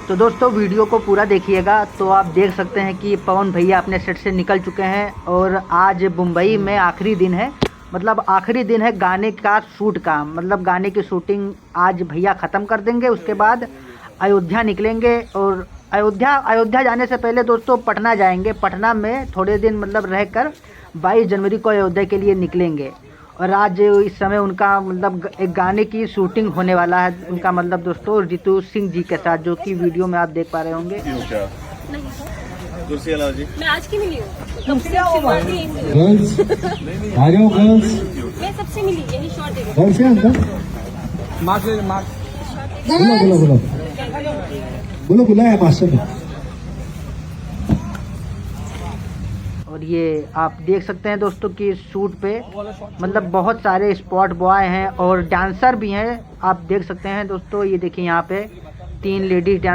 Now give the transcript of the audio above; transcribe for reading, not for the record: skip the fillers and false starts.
तो दोस्तों वीडियो को पूरा देखिएगा। तो आप देख सकते हैं कि पवन भैया अपने सेट से निकल चुके हैं और आज मुंबई में आखिरी दिन है, मतलब आखिरी दिन है गाने का शूट का, मतलब गाने की शूटिंग आज भैया ख़त्म कर देंगे। उसके बाद अयोध्या निकलेंगे और अयोध्या जाने से पहले दोस्तों पटना जाएंगे। पटना में थोड़े दिन मतलब रहकर 22 जनवरी को अयोध्या के लिए निकलेंगे। और आज इस समय उनका मतलब एक गाने की शूटिंग होने वाला है उनका, मतलब दोस्तों रितु सिंह जी के साथ, जो कि वीडियो में आप देख पा रहे होंगे। कुर्सी अलाओ जी। मैं आज की मिली हूँ। गर्ल्स आ जाओ गर्ल्स। मैं सबसे मिली, यही शॉर्ट दे कौन से अंकल? बोलो बुलाया मास्टर ने। और ये आप देख सकते हैं दोस्तों कि शूट पे मतलब बहुत सारे स्पॉट बॉय हैं और डांसर भी हैं। आप देख सकते हैं दोस्तों, ये देखिए यहाँ पे 3 लेडीज